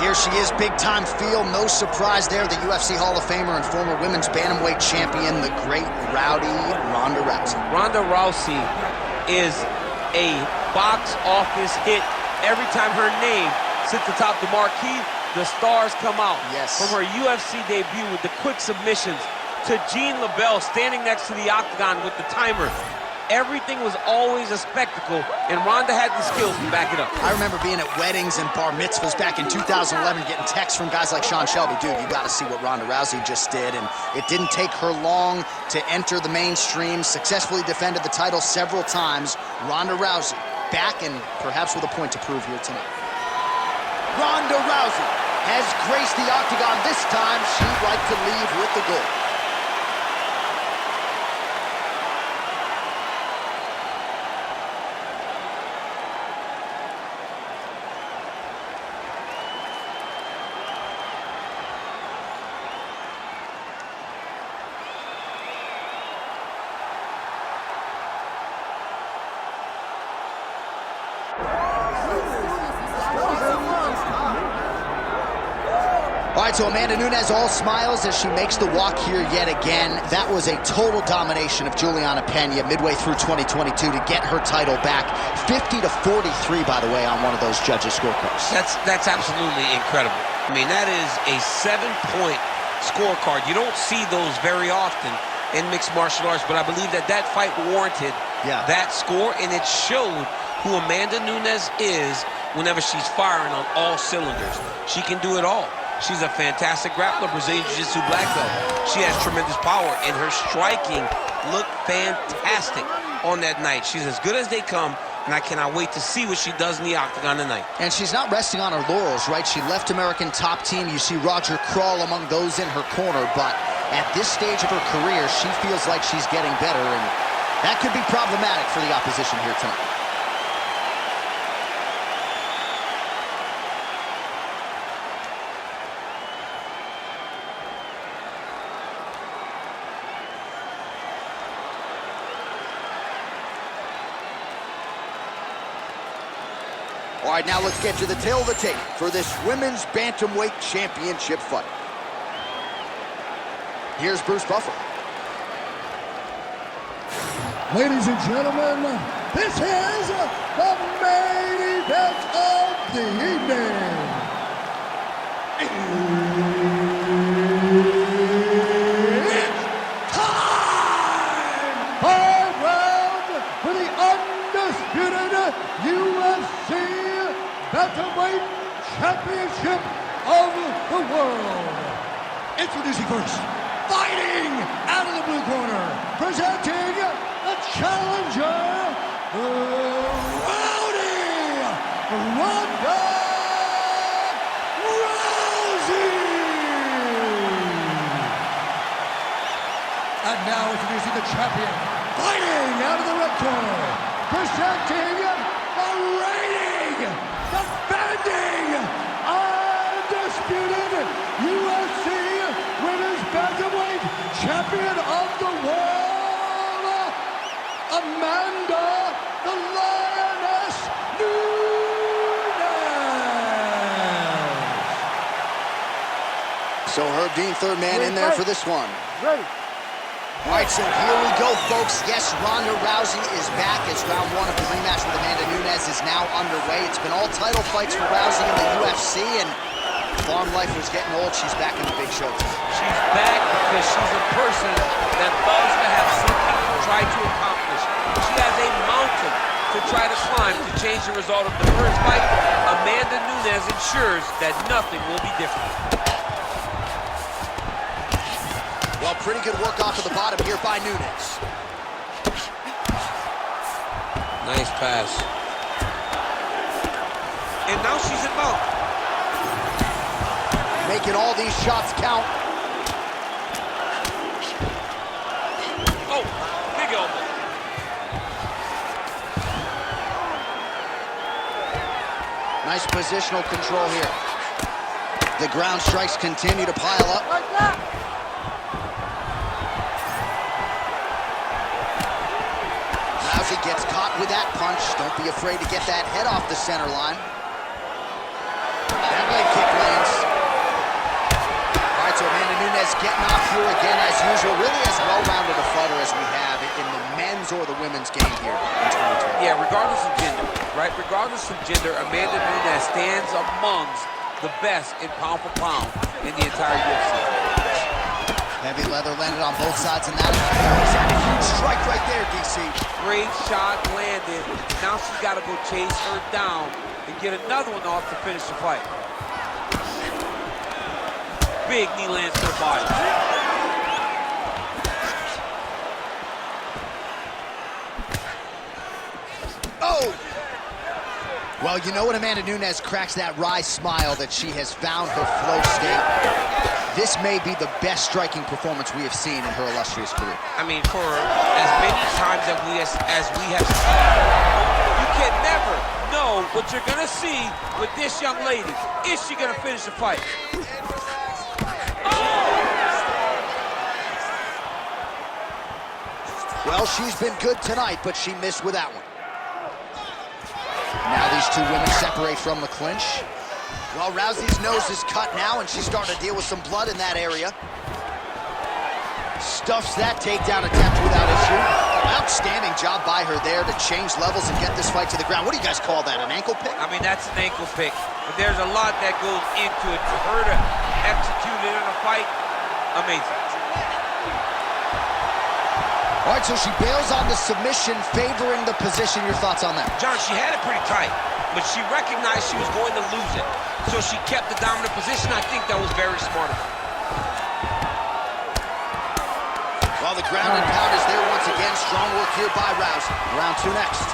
Here she is, big-time feel. No surprise there, the UFC Hall of Famer and former women's bantamweight champion, the great rowdy Ronda Rousey. Ronda Rousey is a box office hit. Every time her name sits atop the marquee, the stars come out. Yes. From her UFC debut with the quick submissions to Jean LaBelle standing next to the octagon with the timer. Everything was always a spectacle, and Ronda had the skills to back it up. I remember being at weddings and bar mitzvahs back in 2011, getting texts from guys like Sean Shelby. Dude, you got to see what Ronda Rousey just did. And it didn't take her long to enter the mainstream, successfully defended the title several times. Ronda Rousey back and perhaps with a point to prove here tonight. Ronda Rousey has graced the octagon. This time, she'd like to leave with the gold. All right, so Amanda Nunes all smiles as she makes the walk here yet again. That was a total domination of Juliana Pena midway through 2022 to get her title back. 50 to 43, by the way, on one of those judges' scorecards. That's absolutely incredible. I mean, that is a 7-point scorecard. You don't see those very often in mixed martial arts, but I believe that fight warranted that score, and it showed who Amanda Nunes is whenever she's firing on all cylinders. She can do it all. She's a fantastic grappler, Brazilian Jiu-Jitsu black belt. She has tremendous power, and her striking looked fantastic on that night. She's as good as they come, and I cannot wait to see what she does in the octagon tonight. And she's not resting on her laurels, right? She left American Top Team. You see Roger Crawl among those in her corner, but at this stage of her career, she feels like she's getting better, and that could be problematic for the opposition here tonight. All right, now let's get to the tail of the tape for this women's bantamweight championship fight. Here's Bruce Buffer. Ladies and gentlemen, this is the main event of the evening. It's time! 5 rounds for the undisputed UFC Bantamweight Championship of the world. Introducing first, fighting out of the blue corner, presenting the challenger, Rowdy Ronda Rousey. And now introducing the champion, fighting out of the red corner, presenting the reigning, defending, undisputed UFC Women's Bantamweight Champion of the World, Amanda the Lioness Nunes. So Herb Dean, third man in there for this one. Ready. All right, so here we go, folks. Yes, Ronda Rousey is back as round one of the rematch with Amanda Nunes is now underway. It's been all title fights for Rousey in the UFC, and farm life was getting old. She's back in the big show. She's back because she's a person that loves to have something to try to accomplish. She has a mountain to try to climb to change the result of the first fight. Amanda Nunes ensures that nothing will be different. Well, pretty good work off of the bottom here by Nunes. Nice pass. And now she's in mount. Making all these shots count. Oh, big elbow. Nice positional control here. The ground strikes continue to pile up. Like that. Rousey gets caught with that punch. Don't be afraid to get that head off the center line. That leg kick lands. Nunes getting off here again as usual. Really as well-rounded a fighter as we have in the men's or the women's game here in 2020. Yeah, regardless of gender, right? Regardless of gender, Amanda Nunes stands amongst the best in pound for pound in the entire UFC. Heavy leather landed on both sides, and that is a huge strike right there, DC. Great shot landed. Now she's got to go chase her down and get another one off to finish the fight. Big knee lands to the body. Oh! Well, you know when Amanda Nunes cracks that wry smile that she has found her flow state. This may be the best striking performance we have seen in her illustrious career. I mean, for as many times as we have seen, you can never know what you're going to see with this young lady. Is she going to finish the fight? Well, she's been good tonight, but she missed with that one. Now these two women separate from the clinch. Well, Rousey's nose is cut now, and she's starting to deal with some blood in that area. Stuffs that takedown attempt without issue. Outstanding job by her there to change levels and get this fight to the ground. What do you guys call that, an ankle pick? I mean, that's an ankle pick, but there's a lot that goes into it. For her to execute it in a fight, amazing. All right, so she bails on the submission, favoring the position. Your thoughts on that? John, she had it pretty tight, but she recognized she was going to lose it. So she kept the dominant position. I think that was very smart of her. Well, the ground and pound is there once again. Strong work here by Rousey. Round two next.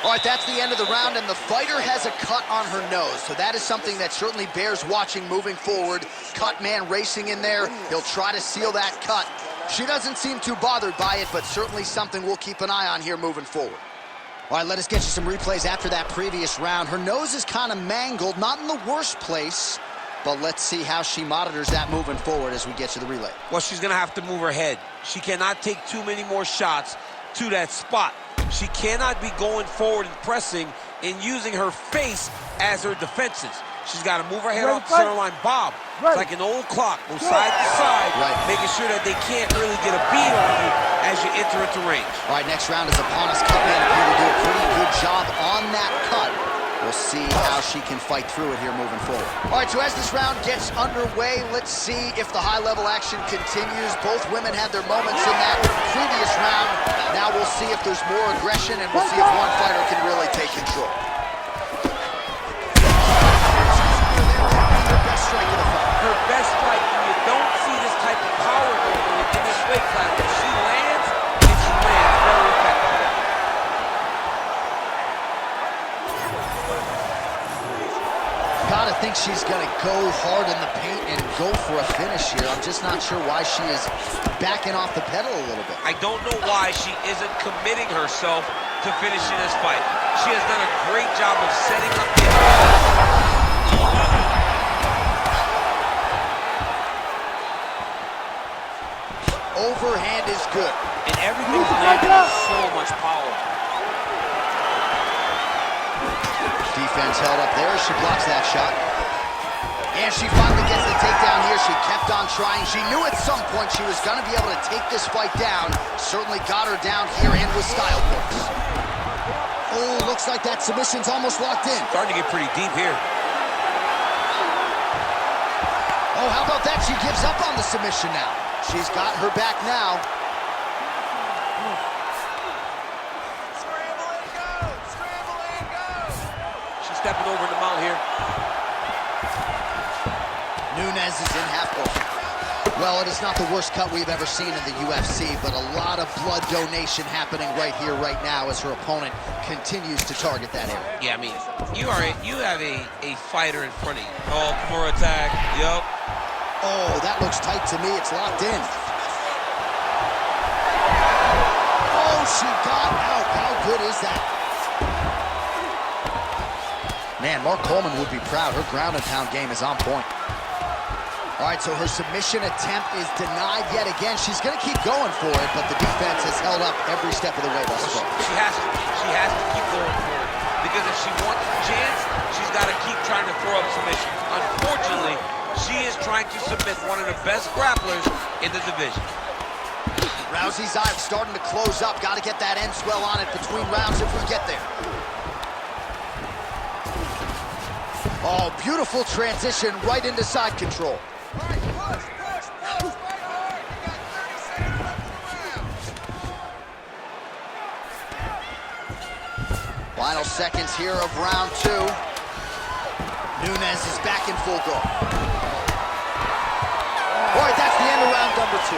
All right, that's the end of the round, and the fighter has a cut on her nose. So that is something that certainly bears watching moving forward. Cut man racing in there. He'll try to seal that cut. She doesn't seem too bothered by it, but certainly something we'll keep an eye on here moving forward. All right, let us get you some replays after that previous round. Her nose is kind of mangled, not in the worst place, but let's see how she monitors that moving forward as we get to the relay. Well, she's going to have to move her head. She cannot take too many more shots to that spot. She cannot be going forward and pressing and using her face as her defenses. She's got to move her head off the center line. Bob, it's like an old clock, go side to side, making sure that they can't really get a beat on you as you enter into range. All right, next round is upon us. Cutman appeared to do a pretty good job on that cut. We'll see how she can fight through it here moving forward. All right, so as this round gets underway, let's see if the high-level action continues. Both women had their moments in that previous round. Now we'll see if there's more aggression, and we'll see if one fighter can really take control. Her best fight, when you don't see this type of power normally in this weight class, but she lands, and she lands very effectively. Gotta think she's gonna go hard in the paint and go for a finish here. I'm just not sure why she is backing off the pedal a little bit. I don't know why she isn't committing herself to finishing this fight. She has done a great job of setting up the overhand is good. and everything's landed with so much power. Defense held up there. She blocks that shot. And she finally gets the takedown here. She kept on trying. She knew at some point she was going to be able to take this fight down. Certainly got her down here and with style points. Oh, looks like that submission's almost locked in. Starting to get pretty deep here. Oh, how about that? She gives up on the submission now. She's got her back now. Scramble and go! Scramble and go! She's stepping over the mount here. Nunes is in half guard. Well, it is not the worst cut we've ever seen in the UFC, but a lot of blood donation happening right here, right now, as her opponent continues to target that area. Yeah, I mean, you have a fighter in front of you. Oh, for attack. Yup. Oh, that looks tight to me. It's locked in. Oh, she got out. How good is that? Man, Mark Coleman would be proud. Her ground and pound game is on point. All right, so her submission attempt is denied yet again. She's going to keep going for it, but the defense has held up every step of the way thus far. She has to keep going for it. Because if she wants a chance, she's got to keep trying to throw up submissions. Unfortunately, She is trying to submit one of the best grapplers in the division. Rousey's eye starting to close up. Got to get that end swell on it between rounds if we get there. Oh, beautiful transition right into side control. Final seconds here of round 2. Nunes is back in full go. Boy, that's the end of round number 2.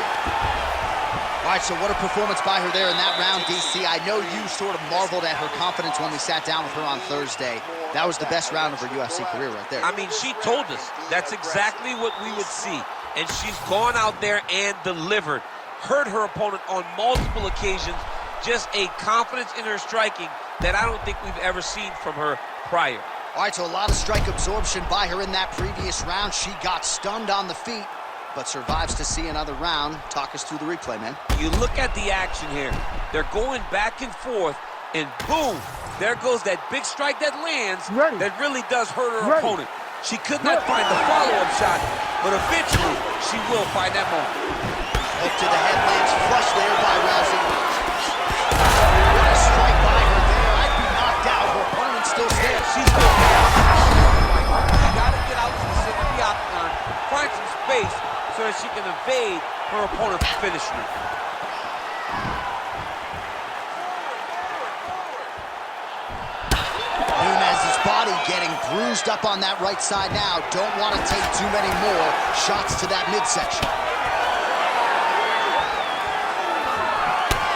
All right, so what a performance by her there in that round, DC. I know you sort of marveled at her confidence when we sat down with her on Thursday. That was the best round of her UFC career right there. I mean, she told us that's exactly what we would see. And she's gone out there and delivered. Hurt her opponent on multiple occasions. Just a confidence in her striking that I don't think we've ever seen from her prior. All right, so a lot of strike absorption by her in that previous round. She got stunned on the feet, but survives to see another round. Talk us through the replay, man. You look at the action here. They're going back and forth, and boom, there goes that big strike that lands that really does hurt her opponent. She could not find the follow-up shot, but eventually she will find that moment. Hook to the head lands flush there by Rousey. What a strike by her there. I'd be knocked out. Her opponent still stands. She's still down. She got to get out to the center of the octagon, find some space so that she can evade her opponent's finishing. Nunes' body getting bruised up on that right side now. Don't want to take too many more shots to that midsection.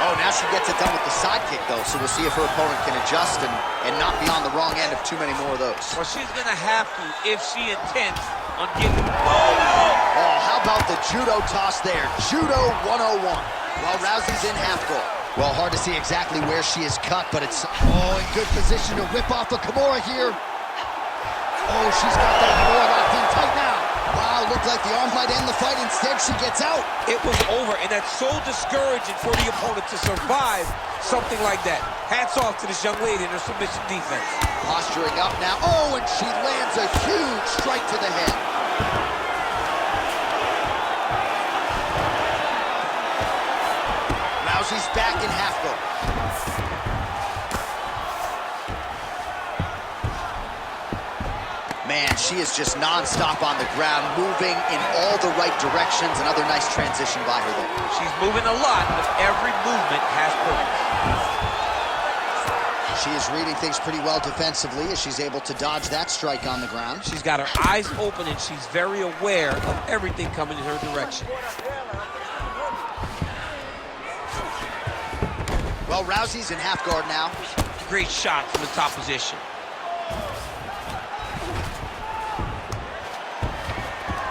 Oh, now she gets it done with the side kick, though, so we'll see if her opponent can adjust and not be on the wrong end of too many more of those. Well, she's going to have to if she intends on getting... Oh, how about the judo toss there? Judo 101. While Rousey's in half guard. Well, hard to see exactly where she is cut, but it's, in good position to whip off a Kimura here. Oh, she's got that Kimura locked in tight now. Wow, looked like the arm might end the fight. Instead, she gets out. It was over, and that's so discouraging for the opponent to survive something like that. Hats off to this young lady in her submission defense. Posturing up now. Oh, and she lands a huge strike to the head. Rousey's back in half guard. Man, she is just non-stop on the ground, moving in all the right directions. Another nice transition by her there. She's moving a lot, but every movement has purpose. She is reading things pretty well defensively as she's able to dodge that strike on the ground. She's got her eyes open, and she's very aware of everything coming in her direction. Well, Rousey's in half guard now. Great shot from the top position.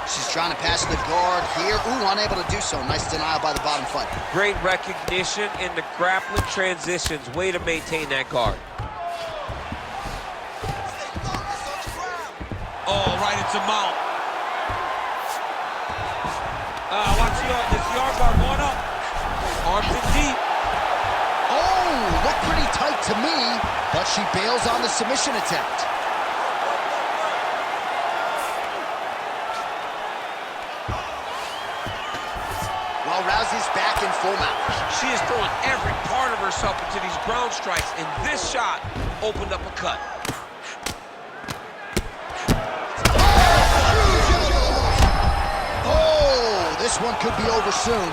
She's trying to pass the guard here. Ooh, unable to do so. Nice denial by the bottom fighter. Great recognition in the grappling transitions. Way to maintain that guard. Oh, right into mount. Watch this yard guard going up. Arms in deep. Oh, looked pretty tight to me, but she bails on the submission attempt. Well, Rousey's back in full mount. She is throwing every part of herself into these ground strikes, and this shot opened up a cut. Oh, this one could be over soon.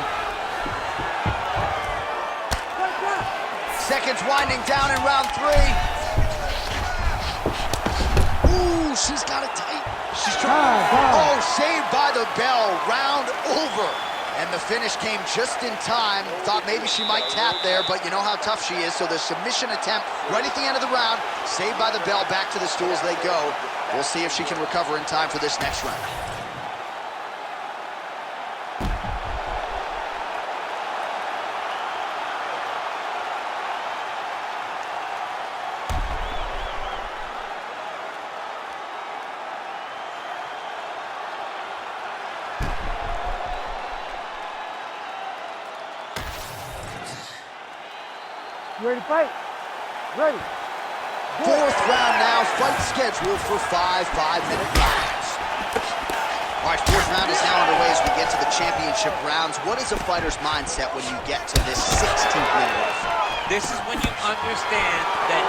Seconds winding down in round 3. Ooh, she's got it tight. She's trying. Oh, saved by the bell. Round over. And the finish came just in time. Thought maybe she might tap there, but you know how tough she is. So the submission attempt right at the end of the round, saved by the bell, back to the stools they go. We'll see if she can recover in time for this next round. Ready to fight? Ready. Fourth round now, fight scheduled for 5 5-minute rounds. All right, fourth round is now underway as we get to the championship rounds. What is a fighter's mindset when you get to this 16th minute? This is when you understand that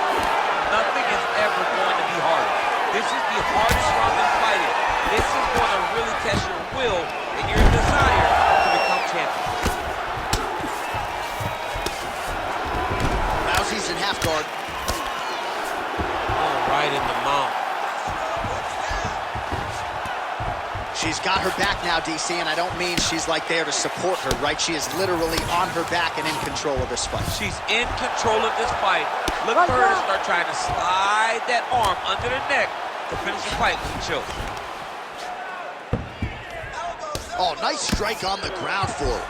nothing is ever going to be hard. This is the hardest round in fighting. This is going to really test your will and your desire to become champion. Rousey's in half guard. Oh, right in the mouth. She's got her back now, DC, and I don't mean she's like there to support her, right? She is literally on her back and in control of this fight. She's in control of this fight. Look for her to start trying to slide that arm under the neck to finish the fight with a choke. Oh, nice strike on the ground for her.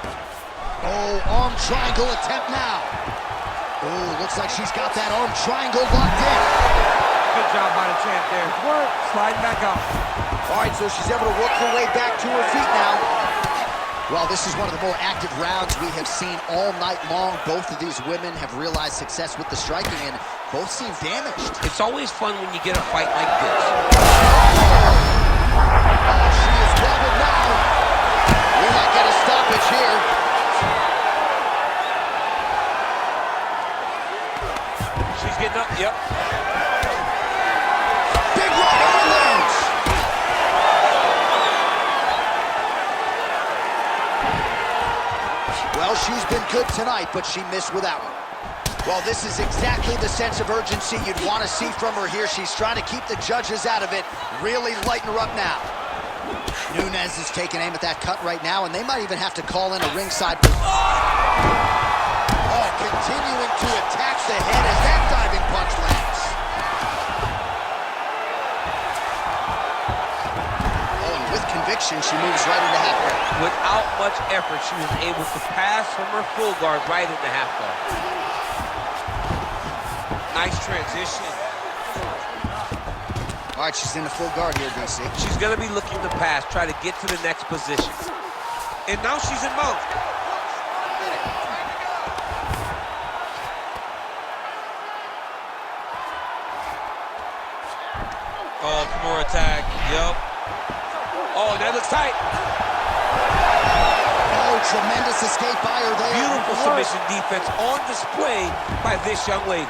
Oh, arm triangle attempt now. Oh, looks like she's got that arm triangle locked in. Good job by the champ there. Sliding back up. All right, so she's able to work her way back to her feet now. Well, this is one of the more active rounds we have seen all night long. Both of these women have realized success with the striking, and both seem damaged. It's always fun when you get a fight like this. Oh, she is wobbled now. We might get a stoppage here. She's getting up, yep. Big right arm lands. Well, she's been good tonight, but she missed with that one. Well, this is exactly the sense of urgency you'd want to see from her here. She's trying to keep the judges out of it, really lighten her up now. Nunes is taking aim at that cut right now, and they might even have to call in a ringside. Oh, continuing to attack the head as that diving punch lands. Oh, and with conviction, she moves right into half guard. Without much effort, she was able to pass from her full guard right into half guard. Nice transition. All right, she's in the full guard here, DC. She's going to be looking to pass, try to get to the next position. And now she's in mount. Oh, more attack. Yup. Oh, that looks tight. Oh, tremendous escape by her there. Beautiful submission defense on display by this young lady.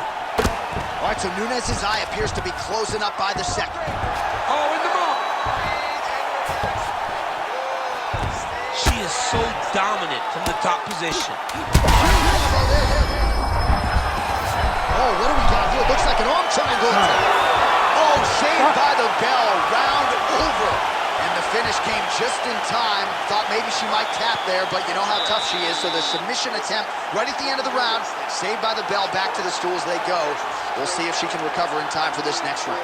All right, so Nunes' eye appears to be closing up by the second. Oh, in the mount. She is so dominant from the top position. Oh, what do we got here? Looks like an arm triangle. Oh, saved by the bell, round over. And the finish came just in time. Thought maybe she might tap there, but you know how tough she is. So the submission attempt right at the end of the round, saved by the bell, back to the stools they go. We'll see if she can recover in time for this next round.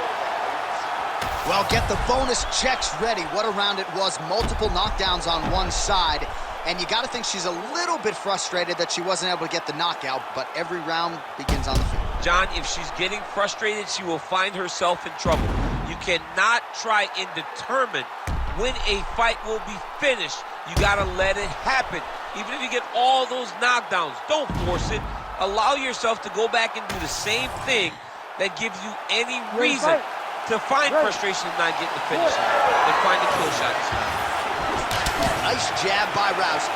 Well, get the bonus checks ready. What a round it was. Multiple knockdowns on one side. And you got to think she's a little bit frustrated that she wasn't able to get the knockout, but every round begins on the field. John, if she's getting frustrated, she will find herself in trouble. You cannot try and determine when a fight will be finished. You got to let it happen. Even if you get all those knockdowns, don't force it. Allow yourself to go back and do the same thing that gives you any reason to find frustration and not getting the finish and find the kill shot this time. Nice jab by Rousey.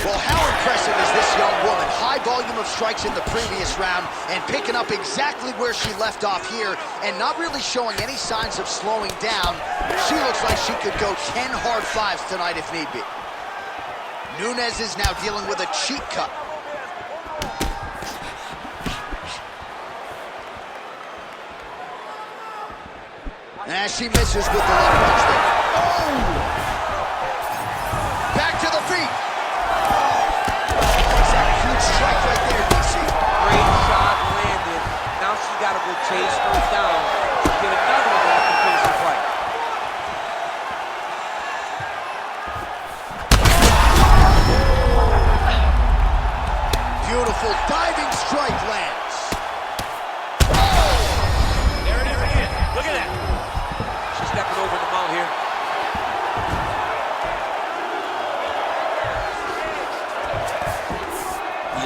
Well, how impressive is this young woman? High volume of strikes in the previous round and picking up exactly where she left off here and not really showing any signs of slowing down. She looks like she could go 10 hard fives tonight if need be. Nunes is now dealing with a cheek cut. And she misses with the left punch there. Oh! Back to the feet. That's a huge strike right there, DC. Great shot landed. Now she's got to go chase her down to get another one off to finish the fight. Beautiful diving strike lands. There it is again. Look at that. She's stepping over the mount here.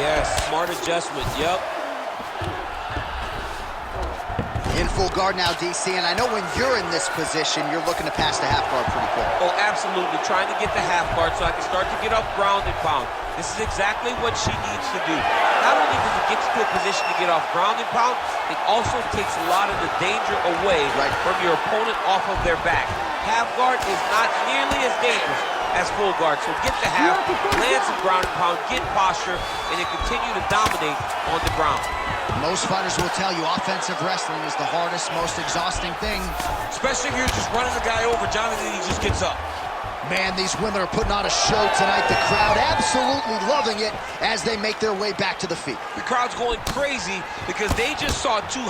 Yes, smart adjustment. Yep. In full guard now, DC, and I know when you're in this position, you're looking to pass the half guard pretty quick. Oh, absolutely. Trying to get the half guard so I can start to get up ground and pound. This is exactly what she needs to do. Not only does it get you to a position to get off ground and pound, it also takes a lot of the danger away from your opponent off of their back. Half guard is not nearly as dangerous as full guard. So get the half, land some ground and pound, get posture, and then continue to dominate on the ground. Most fighters will tell you offensive wrestling is the hardest, most exhausting thing. Especially if you're just running the guy over, Jonathan, he just gets up. Man, these women are putting on a show tonight. The crowd absolutely loving it as they make their way back to the feet. The crowd's going crazy because they just saw two...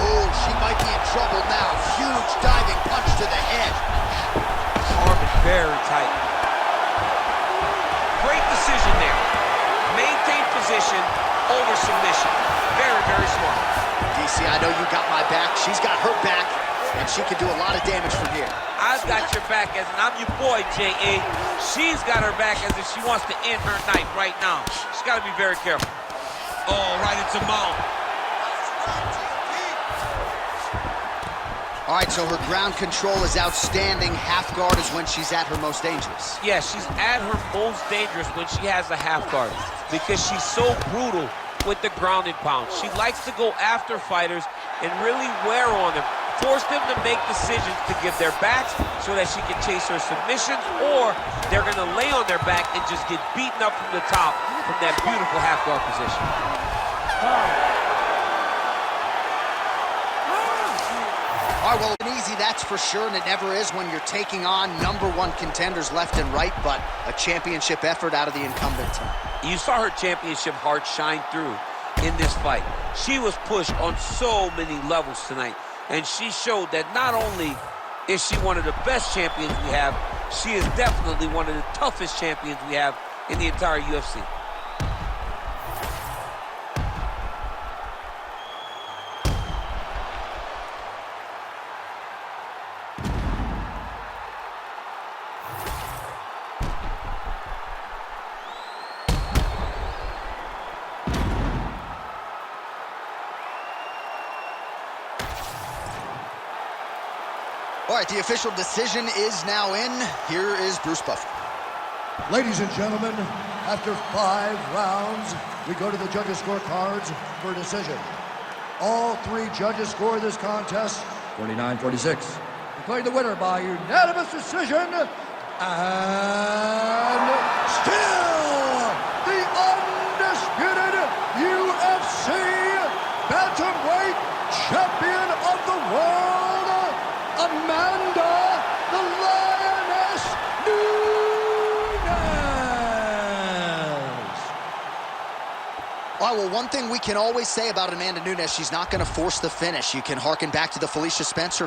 Oh, she might be in trouble now. Huge diving punch to the head. Arm is very tight. Great decision there. Maintain position over submission. Very, very smart. DC, I know you got my back. She's got her back, and she can do a lot of damage from here. I've got your back as in I'm your boy, J.A. She's got her back as if she wants to end her night right now. She's got to be very careful. Oh, right into mount. All right, so her ground control is outstanding. Half guard is when she's at her most dangerous. Yeah, she's at her most dangerous when she has a half guard because she's so brutal with the ground and pound. She likes to go after fighters and really wear on them, force them to make decisions to give their backs so that she can chase her submissions, or they're going to lay on their back and just get beaten up from the top from that beautiful half guard position. All right, well, it's easy, that's for sure, and it never is when you're taking on #1 contenders left and right, but a championship effort out of the incumbent team. You saw her championship heart shine through in this fight. She was pushed on so many levels tonight, and she showed that not only is she one of the best champions we have, she is definitely one of the toughest champions we have in the entire UFC. All right, the official decision is now in. Here is Bruce Buffer. Ladies and gentlemen, after 5 rounds, we go to the judges' scorecards for a decision. All 3 judges score this contest 49-46. Declaring the winner by unanimous decision, and still the undisputed UFC bantamweight champion of the world, Amanda the Lioness Nunes. All right, well, one thing we can always say about Amanda Nunes, she's not going to force the finish. You can harken back to the Felicia Spencer